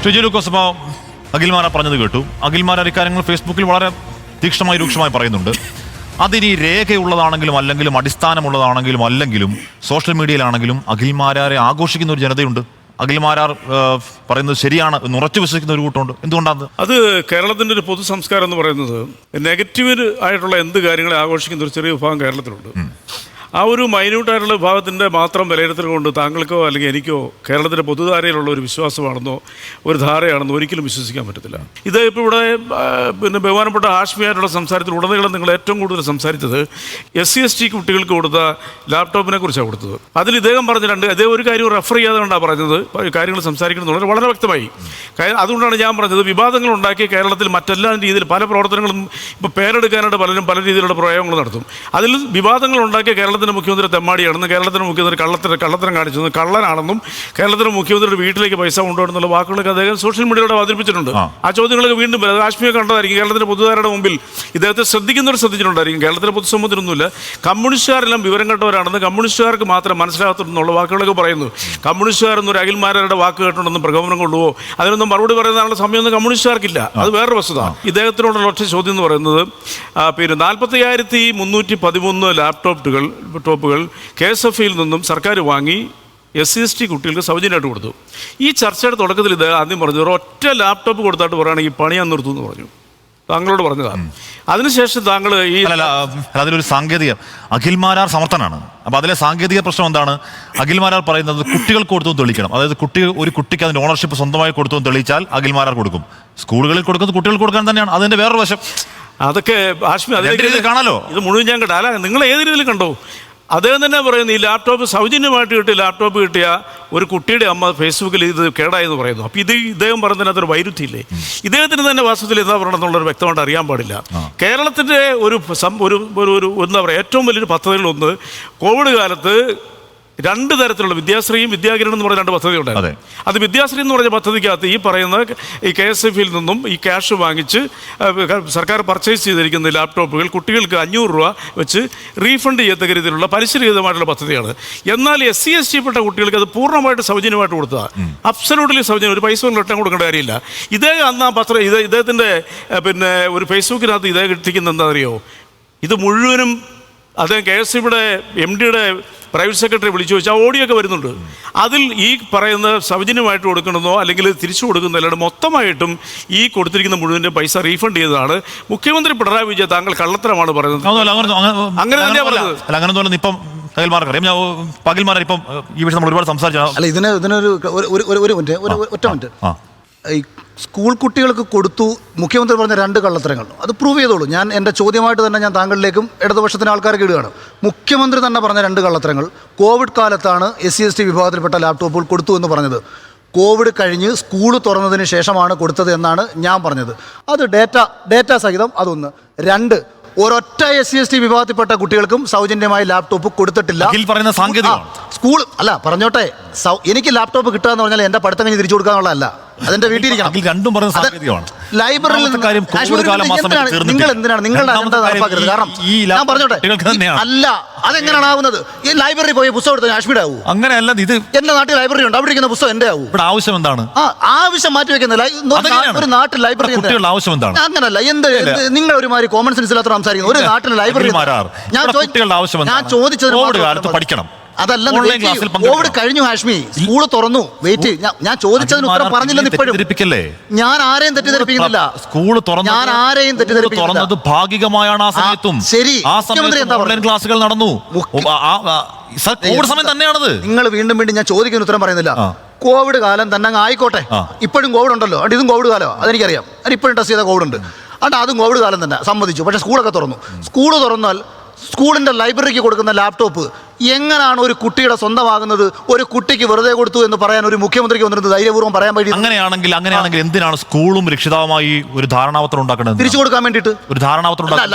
ഷിജി ലൂക്കോസ് ഇപ്പോൾ അഖിൽമാരാർ പറഞ്ഞത് കേട്ടു. അഖിൽമാരാർ ഇക്കാര്യങ്ങൾ ഫേസ്ബുക്കിൽ വളരെ തീക്ഷ്ണമായി രൂക്ഷമായി പറയുന്നുണ്ട്. അതിനി രേഖയുള്ളതാണെങ്കിലും അല്ലെങ്കിലും അടിസ്ഥാനമുള്ളതാണെങ്കിലും അല്ലെങ്കിലും സോഷ്യൽ മീഡിയയിലാണെങ്കിലും അഖിൽമാരാരെ ആഘോഷിക്കുന്ന ഒരു ജനതയുണ്ട്. അഖിൽമാരാർ പറയുന്നത് ശരിയാണ് എന്ന് ഉറച്ചു വിശ്വസിക്കുന്ന ഒരു കൂട്ടമുണ്ട്. എന്തുകൊണ്ടാണ് അത്? കേരളത്തിൻ്റെ ഒരു പൊതു സംസ്കാരം എന്ന് പറയുന്നത് നെഗറ്റീവ് ആയിട്ടുള്ള എന്ത് കാര്യങ്ങളെ ആഘോഷിക്കുന്ന ഒരു ചെറിയ വിഭാഗം കേരളത്തിലുണ്ട്. ആ ഒരു മൈന്യൂട്ടായിട്ടുള്ള വിഭാഗത്തിൻ്റെ മാത്രം വിലയിരുത്തൽ കൊണ്ട് താങ്കൾക്കോ അല്ലെങ്കിൽ എനിക്കോ കേരളത്തിൻ്റെ പൊതുധാരയിലുള്ള ഒരു വിശ്വാസമാണെന്നോ ഒരു ധാരയാണെന്നോ ഒരിക്കലും വിശ്വസിക്കാൻ പറ്റത്തില്ല. ഇത് ഇപ്പോൾ ഇവിടെ പിന്നെ ബഹുമാനപ്പെട്ട ഹാഷ്മിയായിട്ടുള്ള സംസാരത്തിൽ ഉടനീളം നിങ്ങൾ ഏറ്റവും കൂടുതൽ സംസാരിച്ചത് SC/ST കുട്ടികൾക്ക് കൊടുത്ത ലാപ്ടോപ്പിനെ കുറിച്ചാണ് കൊടുത്തത്. അതിൽ ഇദ്ദേഹം പറഞ്ഞിട്ടുണ്ട്, ഇദ്ദേഹം ഒരു കാര്യം റെഫർ ചെയ്യാതെ കൊണ്ടാണ് പറഞ്ഞത്, കാര്യങ്ങൾ സംസാരിക്കുന്നത് വളരെ വ്യക്തമായി. അതുകൊണ്ടാണ് ഞാൻ പറഞ്ഞത്, വിവാദങ്ങൾ ഉണ്ടാക്കി കേരളത്തിൽ മറ്റെല്ലാ രീതിയിൽ പല പ്രവർത്തനങ്ങളും ഇപ്പോൾ പേരെടുക്കാനായിട്ട് പലരും പല രീതിയിലുള്ള പ്രയോഗങ്ങൾ നടത്തും. അതിൽ വിവാദങ്ങൾ ഉണ്ടാക്കിയ കേരളത്തിൻ്റെ മുഖ്യമന്ത്രി തെമ്മാടിയാണെന്നും കേരളത്തിൻ്റെ മുഖ്യമന്ത്രി കള്ളത്തരം കാണിച്ചെന്നും കള്ളനാണെന്നും കേരളത്തിൻ്റെ മുഖ്യമന്ത്രിയുടെ വീട്ടിലേക്ക് പൈസ കൊണ്ടുവരുന്നുള്ള വാക്കുകളൊക്കെ അദ്ദേഹം സോഷ്യൽ മീഡിയയുടെ അവതരിപ്പിച്ചിട്ടുണ്ട്. ആ ചോദ്യങ്ങളൊക്കെ വീണ്ടും കാശ്മീർ കണ്ടതായിരിക്കും. കേരളത്തിൻ്റെ പൊതുധാരയുടെ മുമ്പിൽ ഇദ്ദേഹത്തെ ശ്രദ്ധിക്കുന്നവർ ശ്രദ്ധിച്ചിട്ടുണ്ടായിരിക്കും. കേരളത്തിലെ പൊതുസമൂഹത്തിനൊന്നുമില്ല. കമ്മ്യൂണിസ്റ്റുകാരെല്ലാം വിവരം കെട്ടവരാണെന്ന് കമ്മ്യൂണിസ്റ്റുകാർക്ക് മാത്രം മനസ്സിലാകത്തുന്നുള്ള വാക്കുകളൊക്കെ പറയുന്നു. കമ്മ്യൂണിസ്റ്റുകാരെന്നൊരു അഖിൽമാരാരുടെ വാക്ക് കേട്ടുണ്ടെന്നും പ്രകോപനം കൊണ്ടുപോകുമോ അതിനൊന്നും മറുപടി പറയുന്നതിനുള്ള സമയമൊന്നും കമ്മ്യൂണിസ്റ്റുകാർക്കില്ല. അത് വേറൊരു വസ്തുത. ഇദ്ദേഹത്തിനോടുള്ള ഒറ്റ ചോദ്യം എന്ന് പറയുന്നത്, പിന്നെ 45,313 ലാപ്ടോപ്പുകൾ KSF-യിൽ നിന്നും സർക്കാർ വാങ്ങി SC/ST കുട്ടികൾക്ക് സൗജന്യമായിട്ട് കൊടുത്തു. ഈ ചർച്ചയുടെ തുടക്കത്തിൽ ഇത് ആദ്യം പറഞ്ഞു, ഒറ്റ ലാപ്ടോപ്പ് കൊടുത്തായിട്ട് പറയുകയാണെങ്കിൽ പണി ഞാൻ നിർത്തും എന്ന് പറഞ്ഞു. താങ്കളോട് പറഞ്ഞതാണ്. അതിനുശേഷം താങ്കൾ ഈ അതിലൊരു സാങ്കേതിക അഖിൽമാരാർ സമർത്ഥനാണ്. അപ്പോൾ അതിലെ സാങ്കേതിക പ്രശ്നം എന്താണ്? അഖിൽമാരാർ പറയുന്നത് കുട്ടികൾക്ക് കൊടുത്തു തെളിയിക്കണം. അതായത് ഒരു കുട്ടിക്ക് അതിൻ്റെ ഓണർഷിപ്പ് സ്വന്തമായി കൊടുത്തു തെളിയിച്ചാൽ അഖിൽമാരാർ കൊടുക്കും. സ്കൂളുകളിൽ കൊടുക്കുന്നത് കുട്ടികൾക്ക് കൊടുക്കാൻ തന്നെയാണ്. അതിൻ്റെ വേറൊരു വശം. അതൊക്കെ ആശ്മി അതിലേക്ക് കാണാലോ. ഇത് മുഴുവൻ ഞാൻ കേട്ടാ. അല്ല, നിങ്ങൾ ഏത് രീതിയിൽ കണ്ടോ? അദ്ദേഹം തന്നെ പറയുന്നു, ഈ ലാപ്ടോപ്പ് സൗജന്യമായിട്ട് കിട്ടിയ ലാപ്ടോപ്പ് കിട്ടിയ ഒരു കുട്ടിയുടെ അമ്മ ഫേസ്ബുക്കിൽ ഇത് കേടായെന്ന് പറയുന്നു. അപ്പോൾ ഇദ്ദേഹം പറയുന്നതിനകത്തൊരു വൈരുദ്ധ്യമില്ലേ? ഇദ്ദേഹത്തിന് തന്നെ വാസ്തവത്തിൽ എന്താ പറയണമെന്നുള്ളൊരു വ്യക്തമായിട്ട് അറിയാൻ പാടില്ല. കേരളത്തിൻ്റെ ഒരു എന്താ പറയുക, ഏറ്റവും വലിയൊരു പദ്ധതികളൊന്ന് കോവിഡ് കാലത്ത് 2 തരത്തിലുള്ള വിദ്യാശ്രീയും വിദ്യാകിരണം എന്ന് പറഞ്ഞ 2 പദ്ധതി ഉണ്ടായിരുന്നു. അത് വിദ്യാശ്രീ എന്ന് പറഞ്ഞ പദ്ധതിക്കകത്ത് ഈ പറയുന്ന ഈ KSF-ൽ നിന്നും ഈ ക്യാഷ് വാങ്ങിച്ച് സർക്കാർ പർച്ചേസ് ചെയ്തിരിക്കുന്ന ലാപ്ടോപ്പുകൾ കുട്ടികൾക്ക് 500 രൂപ വെച്ച് റീഫണ്ട് ചെയ്യത്തക്ക രീതിയിലുള്ള പലിശരഹിതമായിട്ടുള്ള പദ്ധതിയാണ്. എന്നാൽ SC/ST പെട്ട കുട്ടികൾക്ക് അത് പൂർണ്ണമായിട്ട് സൗജന്യമായിട്ട് കൊടുത്തതാണ്. അബ്സല്യൂട്ട്ലി സൗജന്യം. ഒരു പൈസ കൊണ്ട് റിട്ടേൺ കൊടുക്കേണ്ട കാര്യമില്ല. ഇദ്ദേഹം അന്ന് ആ പത്രം ഇദ്ദേഹത്തിൻ്റെ പിന്നെ ഒരു ഫേസ്ബുക്കിനകത്ത് ഇദ്ദേഹം എത്തിക്കുന്നത് എന്താ അറിയോ? ഇത് മുഴുവനും അദ്ദേഹം KSF-യുടെ MD-യുടെ പ്രൈവറ്റ് സെക്രട്ടറി വിളിച്ചു ചോദിച്ചാൽ ഓഡിയോ ഒക്കെ വരുന്നുണ്ട്. അതിൽ ഈ പറയുന്ന സൗജന്യമായിട്ട് കൊടുക്കണമെന്നോ അല്ലെങ്കിൽ തിരിച്ചു കൊടുക്കുന്നതല്ലാണ്ട് മൊത്തമായിട്ടും ഈ കൊടുത്തിരിക്കുന്ന മുഴുവൻ്റെ പൈസ റീഫണ്ട് ചെയ്തതാണ്. മുഖ്യമന്ത്രി പിണറായി വിജയൻ താങ്കൾ കള്ളത്തരമാണ് പറയുന്നത്. അങ്ങനെ തന്നെയാണ് പറഞ്ഞത്. അങ്ങനെ ഇപ്പം പകൽമാരാർ ഇപ്പം ഈ വിഷയം നമ്മൾ ഒരുപാട് സംസാരിച്ചു. അല്ല, ഇതിനൊരു ഒറ്റ മിനിറ്റ്. ഈ സ്കൂൾ കുട്ടികൾക്ക് കൊടുത്തു മുഖ്യമന്ത്രി പറഞ്ഞ 2 കള്ളത്തരങ്ങൾ അത് പ്രൂവ് ചെയ്തോളൂ. ഞാൻ എൻ്റെ ചോദ്യമായിട്ട് തന്നെ ഞാൻ താങ്കളിലേക്കും ഇടതുപക്ഷത്തിന് ആൾക്കാർക്ക് ഇടുകയാണ്. മുഖ്യമന്ത്രി തന്നെ പറഞ്ഞ 2 കള്ളത്തരങ്ങൾ. കോവിഡ് കാലത്താണ് SC/ST വിഭാഗത്തിൽപ്പെട്ട ലാപ്ടോപ്പുകൾ കൊടുത്തു എന്ന് പറഞ്ഞത്. കോവിഡ് കഴിഞ്ഞ് സ്കൂൾ തുറന്നതിന് ശേഷമാണ് കൊടുത്തത് എന്നാണ് ഞാൻ പറഞ്ഞത്. അത് ഡേറ്റ സഹിതം അതൊന്ന്. 2, ഒരൊറ്റ SC/ST വിഭാഗത്തിൽപ്പെട്ട കുട്ടികൾക്കും സൗജന്യമായി ലാപ്ടോപ്പ് കൊടുത്തിട്ടില്ല. സ്കൂൾ അല്ല പറഞ്ഞോട്ടെ, എനിക്ക് ലാപ്ടോപ്പ് കിട്ടുക എന്ന് പറഞ്ഞാൽ എൻ്റെ പഠിത്തം കഴിഞ്ഞ് തിരിച്ചു കൊടുക്കാനുള്ളതല്ല, അതെന്റെ വീട്ടിലിരിക്കണം. ലൈബ്രറിയിൽ നിങ്ങൾ എന്തിനാണ് നിങ്ങളുടെ അജണ്ട നടപ്പാക്കരുത്? കാരണം ഞാൻ പറഞ്ഞോട്ടെ, അല്ല അതെങ്ങനെയാണ് ആവുന്നത്? ഈ ലൈബ്രറി പോയി പുസ്തകം എടുത്താൽ കാശ്മീർ ആവൂ? അങ്ങനെയല്ല. ഇത് എന്റെ നാട്ടിൽ ലൈബ്രറി ഉണ്ട്, അവിടെ ഇരിക്കുന്ന പുസ്തകം എന്റെ ആവൂ. ആവശ്യം എന്താണ്? ആവശ്യം മാറ്റി വെക്കുന്ന ഒരു നാട്ടിൽ ലൈബ്രറി ആവശ്യം എന്താണ്? അങ്ങനല്ല. നിങ്ങൾ ഒരുമാതിരി കോമൺ സെൻസ് ഇല്ലാത്ത സംസാരിക്കുന്നു. ഒരു നാട്ടിൽ ലൈബ്രറി ഞാൻ ചോദിച്ചത് പഠിക്കണം. അതല്ല, കോവിഡ് കഴിഞ്ഞു ഹാഷ്മി, സ്കൂള് തുറന്നു. വെയിറ്റ്, ഞാൻ ചോദിച്ചതിന് ഉത്തരം പറഞ്ഞില്ലെന്ന് ഇപ്പോഴും. ഞാൻ ആരെയും തെറ്റിദ്ധരിപ്പിക്കുന്നില്ല. സ്കൂള് ഞാൻ ആരെയും തെറ്റിദ്ധരിപ്പിക്കുന്നത് ഭാഗികമായാണ്. ആ സമയത്തും ശരി, മുഖ്യമന്ത്രി എന്താ ഓൺലൈൻ ക്ലാസുകൾ നടന്നു. കോവിഡ് സമയം തന്നെയാണത്. നിങ്ങൾ വീണ്ടും ഞാൻ ചോദിക്കുന്ന ഉത്തരം പറയുന്നില്ല. കോവിഡ് കാലം തന്നെ ആയിക്കോട്ടെ, ഇപ്പോഴും കോവിഡ് ഉണ്ടല്ലോ. അത് ഇതും കോവിഡ് കാലമാണ്, അതെനിക്കറിയാം. അത് ഇപ്പോഴും ടെസ്റ്റ് ചെയ്ത കോവിഡ് ഉണ്ട്. അതും കോവിഡ് കാലം തന്നെ സമ്മതിച്ചു. പക്ഷേ സ്കൂളൊക്കെ തുറന്നു. സ്കൂള് തുറന്നാൽ സ്കൂളിൻ്റെ ലൈബ്രറിക്ക് കൊടുക്കുന്ന ലാപ്ടോപ്പ് എങ്ങനെയാണ് ഒരു കുട്ടിയുടെ സ്വന്തമാകുന്നത്? ഒരു കുട്ടിക്ക് വെറുതെ കൊടുത്തു എന്ന് പറയാൻ ഒരു മുഖ്യമന്ത്രിക്ക് വന്നിട്ട് ധൈര്യപൂർവ്വം പറയാൻ വേണ്ടി? അങ്ങനെയാണെങ്കിൽ എന്തിനാണ് സ്കൂളും രക്ഷിതാവുമായി ഒരു ധാരണാപത്രം ഉണ്ടാക്കുന്നത്? തിരിച്ചു കൊടുക്കാൻ വേണ്ടിയിട്ട്. ഒരു ധാരണാപത്രം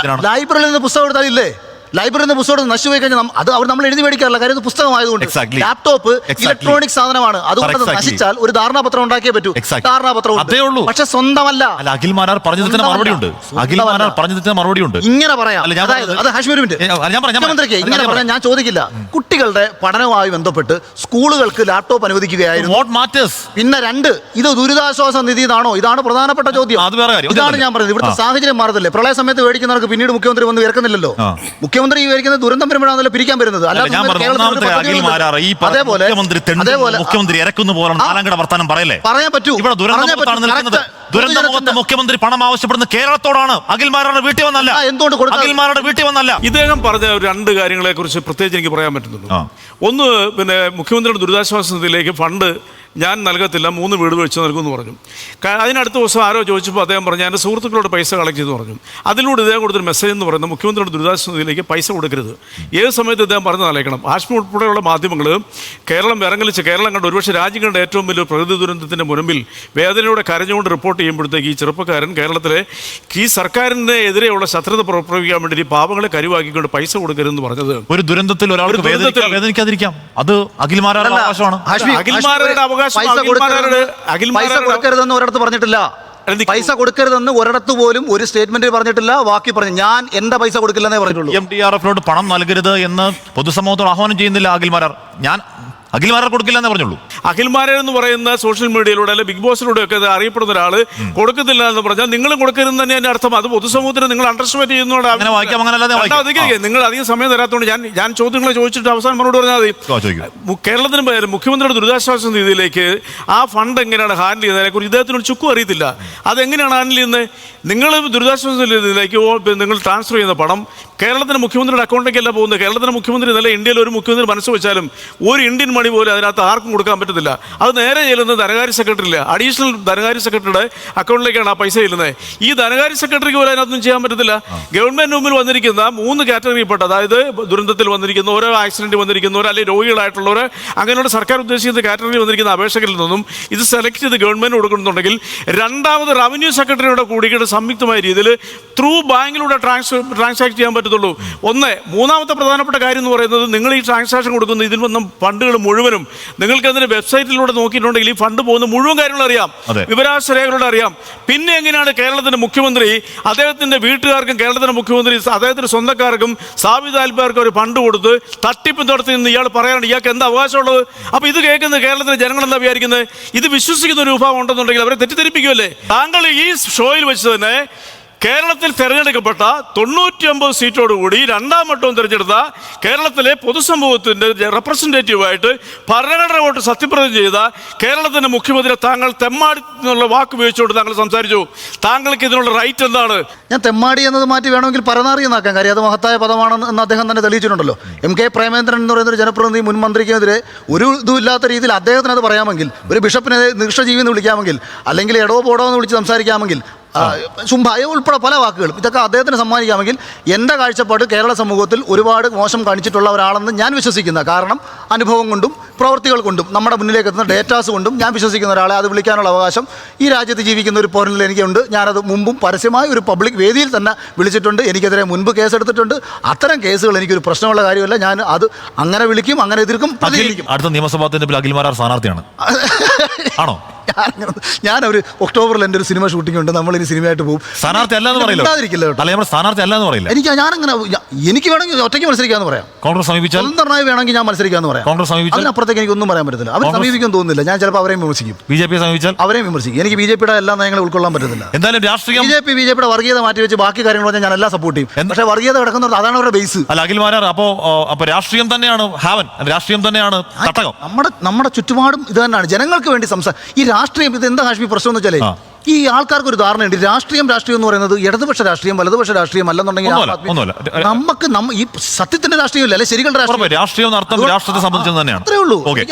ലൈബ്രറിയിൽ നിന്ന് പുസ്തകം എടുത്താലില്ലേ? ലൈബ്രറിയിൽ നിന്ന് പുസ്തകം നശിച്ചു പോയി കഴിഞ്ഞാൽ അത് അവർ നമ്മൾ എഴുതി മേടിക്കാറില്ല, കാര്യം ഇത് പുസ്തകമായതുകൊണ്ട്. Exactly. ലാപ്ടോപ്പ് ഇലക്ട്രോണിക് സാധനമാണ്, അതുകൊണ്ട് അത് നശിച്ചാൽ ഒരു ധാരണാപത്രം ഉണ്ടാക്കിയേ പറ്റൂ. ധാരണാപത്രം അതേ ഉള്ളൂ, പക്ഷെ സ്വന്തമല്ല. അല്ല, അഖിൽ മാരാർ പറഞ്ഞതിന് മറുപടിയുണ്ട്. അഖിൽ മാരാർ പറഞ്ഞതിന് മറുപടിയുണ്ട്. ഇങ്ങനെ പറയാം, അത് ഹാഷ്മി ഒരു മിനിറ്റ്, മുഖ്യമന്ത്രിക്ക് ഇങ്ങനെ പറയാൻ ഞാൻ ചോദിക്കില്ല. കുട്ടികളുടെ പഠനവുമായി ബന്ധപ്പെട്ട് സ്കൂളുകൾക്ക് ലാപ്ടോപ്പ് അനുവദിക്കുകയായിരുന്നു. പിന്നെ 2, ഇത് ദുരിതാശ്വാസ നിധി എന്നാണോ? ഇതാണ് പ്രധാനപ്പെട്ട ചോദ്യം. ഇതാണ് ഞാൻ പറഞ്ഞത്. ഇവിടുത്തെ സാഹചര്യം മാറുന്നില്ലേ? പ്രളയ സമയത്ത് മേടിക്കുന്നവർക്ക് പിന്നീട് മുഖ്യമന്ത്രി വന്ന് വിറക്കുന്നില്ലല്ലോ. മുഖ്യമന്ത്രി മേടിക്കുന്നത് ദുരന്തം വരുമ്പോഴാണല്ലോ പിരിക്കാൻ വരുന്നത്. പറയാൻ പറ്റൂ. മുഖ്യമന്ത്രി പണം ആവശ്യപ്പെടുന്ന കേരളത്തോടാണ്, അഖിൽ മാരാരുടെ വീട്ടിൽ വന്നല്ല. എന്തുകൊണ്ട് അഖിൽ മാരാരുടെ വീട്ടിൽ വന്നല്ല. ഇദ്ദേഹം പറഞ്ഞ 2 കാര്യങ്ങളെ കുറിച്ച് പ്രത്യേകിച്ച് എനിക്ക് പറയാൻ പറ്റുന്നുണ്ട്. ഒന്ന്, പിന്നെ മുഖ്യമന്ത്രിയുടെ ദുരിതാശ്വാസ നിധിയിലേക്ക് ഫണ്ട് ഞാൻ നൽകത്തില്ല, 3 വീട് വെച്ച് നൽകുമെന്ന് പറഞ്ഞു. അതിനടുത്ത ദിവസം ആരോ ചോദിച്ചപ്പോൾ അദ്ദേഹം പറഞ്ഞു എൻ്റെ സുഹൃത്തുക്കളോട് പൈസ കളക്ട് ചെയ്തെന്ന് പറഞ്ഞു. അതിലൂടെ ഇദ്ദേഹം കൊടുത്തൊരു മെസ്സേജ് എന്ന് പറയുന്നത് മുഖ്യമന്ത്രിയുടെ ദുരിതാശ്വാസ നിധിയിലേക്ക് പൈസ കൊടുക്കരുത്. ഏത് സമയത്ത് ഇദ്ദേഹം പറഞ്ഞു നൽകണം. ഹാഷ്മി ഉൾപ്പെടെയുള്ള മാധ്യമങ്ങൾ കേരളം വിറങ്ങലിച്ച് കേരളം കണ്ട ഒരുപക്ഷെ രാജ്യം കണ്ട ഏറ്റവും വലിയ പ്രകൃതി ദുരന്തത്തിൻ്റെ മുൻപിൽ വേദനയോടെ കരഞ്ഞുകൊണ്ട് റിപ്പോർട്ട് ചെയ്യുമ്പോഴത്തേക്ക് ഈ ചെറുപ്പക്കാരൻ കേരളത്തിലെ ഈ സർക്കാരിൻ്റെ എതിരെയുള്ള ശത്രുത പുറപ്പെടുവിക്കാൻ വേണ്ടി ഈ പാവങ്ങളെ കരുവാക്കിക്കൊണ്ട് പൈസ കൊടുക്കരുതെന്ന് പറഞ്ഞത് ഒരു ദുരന്തത്തിൽ ഒരാൾക്ക് വേദനിക്കാതിരിക്കാം, അത് അഖിൽ മാരാരുടെ അവകാശമാണ്. അഖിൽ മാരാരുടെ അവകാശം പൈസ കൊടുക്കരുതെന്ന് ഒരിടത്ത് പറഞ്ഞിട്ടില്ല. പൈസ കൊടുക്കരുതെന്ന് ഒരിടത്ത് പോലും ഒരു സ്റ്റേറ്റ്മെന്റ് പറഞ്ഞിട്ടില്ല. ബാക്കി പറഞ്ഞു ഞാൻ എന്റെ പൈസ കൊടുക്കില്ലെന്നേ പറഞ്ഞിട്ടുള്ളൂ. MTRF-നോട് പണം നൽകരുത് എന്ന് പൊതുസമൂഹത്തോട് ആഹ്വാനം ചെയ്യുന്നില്ല അഖിൽ മാരാർ. അഖിൽ മാരാർ കൊടുക്കില്ല എന്നേ പറഞ്ഞുള്ളൂ. അഖിൽ മാരാർ എന്ന് പറയുന്ന സോഷ്യൽ മീഡിയയിലൂടെ അല്ലെ ബിഗ് ബോസിലൂടെ ഒക്കെ അറിയപ്പെടുന്ന ഒരാൾ കൊടുക്കുന്നില്ല എന്ന് പറഞ്ഞാൽ നിങ്ങളും കൊടുക്കരുതെന്ന് തന്നെ അതിന്റെ അർത്ഥം. അത് പൊതുസമൂഹത്തിന് നിങ്ങൾ അണ്ടർസ്റ്റിമേറ്റ് ചെയ്യുന്നതോടെ നിങ്ങൾ അധികം സമയം തരാത്തതുകൊണ്ട് ഞാൻ ചോദ്യങ്ങളെ ചോദിച്ചിട്ട് അവസാനം മറുപടി പറഞ്ഞാൽ മതി. കേരളത്തിന് മുഖ്യമന്ത്രിയുടെ ദുരിതാശ്വാസ നിധിയിലേക്ക് ആ ഫണ്ട് എങ്ങനെയാണ് ഹാൻഡിൽ ചെയ്യുന്നതിനെ കുറിച്ച് ഇദ്ദേഹത്തിനൊരു ചുക്കും അറിയത്തില്ല. അതെങ്ങനെയാണ് ഹാൻഡിൽ ചെയ്യുന്നത്? നിങ്ങൾ ദുരിതാശ്വാസ നിധിയിലേക്ക് നിങ്ങൾ ട്രാൻസ്ഫർ ചെയ്യുന്ന പണം കേരളത്തിന് മുഖ്യമന്ത്രിയുടെ അക്കൗണ്ടിലേക്കല്ല പോകുന്നത്. കേരളത്തിന് മുഖ്യമന്ത്രി എന്നല്ല ഇന്ത്യയിൽ ഒരു മുഖ്യമന്ത്രി മനസ്സ് വെച്ചാലും ഒരു ഇന്ത്യൻ മണി പോലും അതിനകത്ത് ആർക്കും കൊടുക്കാൻ പറ്റത്തില്ല. അത് നേരെ ചെല്ലുന്നത് ധനകാര്യ സെക്രട്ടറിയില്ല, അഡീഷണൽ ധനകാര്യ സെക്രട്ടറിയുടെ അക്കൗണ്ടിലേക്കാണ് ആ പൈസ ചെല്ലുന്നത്. ഈ ധനകാര്യ സെക്രട്ടറിക്ക് പോലും അതിനകത്തൊന്നും ചെയ്യാൻ പറ്റത്തില്ല. ഗവൺമെന്റ് മുമ്പിൽ വന്നിരിക്കുന്ന 3 കാറ്റഗറിയിൽപ്പെട്ട, അതായത് ദുരന്തത്തിൽ വന്നിരിക്കുന്ന ഓരോ ആക്സിഡന്റ് വന്നിരിക്കുന്നവർ അല്ലെങ്കിൽ രോഗികളായിട്ടുള്ളവർ അങ്ങനെയുള്ള സർക്കാർ ഉദ്ദേശിക്കുന്ന കാറ്റഗറി വന്നിരിക്കുന്ന അപേക്ഷകരിൽ നിന്നും ഇത് സെലക്ട് ചെയ്ത് ഗവൺമെന്റ് കൊടുക്കുന്നുണ്ടെങ്കിൽ രണ്ടാമത് റവന്യൂ സെക്രട്ടറിയുടെ കൂടിയിട്ട് സംയുക്തമായ രീതിയിൽ ത്രൂ ബാങ്കിലൂടെ ട്രാൻസാക്ട് ചെയ്യാൻ പറ്റത്തുള്ളൂ. മൂന്നാമത്തെ പ്രധാനപ്പെട്ട കാര്യം എന്ന് പറയുന്നത് നിങ്ങൾ ഈ ട്രാൻസാക്ഷൻ കൊടുക്കുന്ന ഇതിൽ വന്ന ഫണ്ടുകൾ മുഴുവനും നിങ്ങൾക്ക് അതിന്റെ വെബ്സൈറ്റിലൂടെ നോക്കിയിട്ടുണ്ടെങ്കിൽ ഈ ഫണ്ട് പോകുന്ന മുഴുവൻ കാര്യങ്ങളും അറിയാം, വിവരാവകാശ രേഖകളോട് അറിയാം. പിന്നെ എങ്ങനെയാണ് കേരളത്തിന്റെ മുഖ്യമന്ത്രി അദ്ദേഹത്തിന്റെ വീട്ടുകാർക്കും കേരളത്തിന്റെ മുഖ്യമന്ത്രി അദ്ദേഹത്തിന്റെ സ്വന്തക്കാർക്കും സാവിതാൽപ്പാർക്കും ഒരു ഫണ്ട് കൊടുത്ത് തട്ടിപ്പ് നടത്തി നിന്ന് ഇയാൾ പറയാനുണ്ട് ഇയാൾക്ക് എന്താ അവകാശമുള്ളത്? അപ്പൊ ഇത് കേൾക്കുന്ന കേരളത്തിലെ ജനങ്ങൾ എന്താ വിചാരിക്കുന്നത്? ഇത് വിശ്വസിക്കുന്ന ഒരു വിഭാഗം ഉണ്ടെന്നുണ്ടെങ്കിൽ അവരെ തെറ്റിദ്ധരിപ്പിക്കുമല്ലേ? താങ്കൾ ഈ ഷോയിൽ വെച്ച് തന്നെ കേരളത്തിൽ തെരഞ്ഞെടുക്കപ്പെട്ട 99 സീറ്റോടുകൂടി 2ാം വട്ടവും തെരഞ്ഞെടുത്ത കേരളത്തിലെ പൊതുസമൂഹത്തിന്റെ റെപ്രസെന്റേറ്റീവായിട്ട് ഭരണഘടന വോട്ട് സത്യപ്രതിജ്ഞ ചെയ്ത കേരളത്തിന്റെ മുഖ്യമന്ത്രി താങ്കൾ തെമ്മാടി എന്നുള്ള വാക്ക് ഉപയോഗിച്ചുകൊണ്ട് താങ്കൾ സംസാരിച്ചു. താങ്കൾക്ക് ഇതിനുള്ള റൈറ്റ് എന്താണ്? ഞാൻ തെമ്മാടി എന്നത് മാറ്റി വേണമെങ്കിൽ പരനാറി എന്നാക്കാം, കാര്യം അത് മഹത്തായ പദമാണെന്ന് എന്ന് അദ്ദേഹം തന്നെ തെളിയിച്ചിട്ടുണ്ടല്ലോ. MK പ്രേമേന്ദ്രൻ എന്ന് പറയുന്ന ഒരു ജനപ്രതിനിധി മുൻ മന്ത്രിക്കെതിരെ ഒരു ഇതുമില്ലാത്ത രീതിയിൽ അദ്ദേഹത്തിന് അത് പറയാമെങ്കിൽ, ഒരു ബിഷപ്പിനെ നിഷ്ഠജീവി എന്ന് വിളിക്കാമെങ്കിൽ, അല്ലെങ്കിൽ എടോ പോടോ എന്ന് വിളിച്ച് സംസാരിക്കാമെങ്കിൽ, ശുംഭായ ഉൾപ്പെടെ പല വാക്കുകളും ഇതൊക്കെ അദ്ദേഹത്തിന് സമ്മാനിക്കാമെങ്കിൽ എൻ്റെ കാഴ്ചപ്പാട് കേരള സമൂഹത്തിൽ ഒരുപാട് മോശം കാണിച്ചിട്ടുള്ള ഒരാളെന്ന് ഞാൻ വിശ്വസിക്കുന്ന, കാരണം അനുഭവം കൊണ്ടും പ്രവൃത്തികൾ കൊണ്ടും നമ്മുടെ മുന്നിലേക്ക് എത്തുന്ന ഡേറ്റാസ് കൊണ്ടും ഞാൻ വിശ്വസിക്കുന്ന ഒരാളെ അത് വിളിക്കാനുള്ള അവകാശം ഈ രാജ്യത്ത് ജീവിക്കുന്ന ഒരു പൗരനിൽ എനിക്കുണ്ട്. ഞാനത് മുമ്പും പരസ്യമായി ഒരു പബ്ലിക് വേദിയിൽ തന്നെ വിളിച്ചിട്ടുണ്ട്. എനിക്കെതിരെ മുൻപ് കേസെടുത്തിട്ടുണ്ട്. അത്തരം കേസുകൾ എനിക്കൊരു പ്രശ്നമുള്ള കാര്യമല്ല. ഞാൻ അത് അങ്ങനെ വിളിക്കും, അങ്ങനെ എതിർക്കും, പ്രതികരിക്കും. അടുത്ത നിയമസഭാ തെരഞ്ഞെടുപ്പിൽ അഖിൽ മാരാർ സ്ഥാനാർത്ഥിയാണ് ആണോ? ഞാനൊരു ഒക്ടോബറിൽ എൻ്റെ ഒരു സിനിമ ഷൂട്ടിംഗ് ഉണ്ട്. നമ്മൾ ഇനി സിനിമയായിട്ട് പോകും. സ്ഥാനാർത്ഥി അല്ലാന്ന് പറയില്ല. എനിക്ക് വേണമെങ്കിൽ ഒറ്റയ്ക്ക് മത്സരിക്കാന്ന് പറയാം. കോൺഗ്രസ് സമീപിച്ചാൽ സ്വതന്ത്രമായി വേണമെങ്കിൽ ഞാൻ മത്സരിക്കാന്ന് പറയാം. കോൺഗ്രസ് സമീപിച്ചാൽ അതിനപ്പുറത്തേക്ക് എനിക്കൊന്നും പറയാൻ പറ്റത്തില്ല. അവർ സമീപിക്കാൻ തോന്നുന്നില്ല. ഞാൻ ചിലപ്പോൾ അവരെയും വിമർശിക്കും. BJP സമീപിച്ചാൽ അവരെയും വിമർശിക്കും. എനിക്ക് BJPയുടെ എല്ലാ നയങ്ങളും ഉൾക്കൊള്ളാൻ പറ്റത്തില്ല. എന്തായാലും രാഷ്ട്രീയം BJPയുടെ വർഗീയത മാറ്റി വെച്ച് ബാക്കി കാര്യങ്ങൾ പറഞ്ഞാൽ ഞാൻ എല്ലാം സപ്പോർട്ട് ചെയ്യും. പക്ഷേ വർഗീയത കിടക്കുന്നത് അതാണ് അവരുടെ ബേസ്. അല്ല അഖിൽ മാരാർ, അപ്പൊ രാഷ്ട്രീയം തന്നെയാണ് ഹാവൻ, രാഷ്ട്രീയം തന്നെയാണ് തട്ടകം. നമ്മുടെ ചുറ്റുപാടും ഇത് തന്നെയാണ്. ജനങ്ങൾക്ക് വേണ്ടി ഈ രാഷ്ട്രീയം ഇത് എന്താ കാശ്മീർ പ്രശ്നം എന്ന് വെച്ചാലേ, ഈ ആൾക്കാർക്ക് ഒരു ധാരണയുണ്ട് രാഷ്ട്രീയം എന്ന് പറയുന്നത് ഇടതുപക്ഷ രാഷ്ട്രീയം വലതുപക്ഷ രാഷ്ട്രീയം അല്ലെന്നുണ്ടെങ്കിൽ നമുക്ക് ഈ സത്യത്തിന്റെ രാഷ്ട്രീയം അല്ലെ ശരികളുടെ രാഷ്ട്രീയം രാഷ്ട്രത്തെ സംബന്ധിച്ചത് തന്നെയാണ്. അത്രേ ഉള്ളൂ.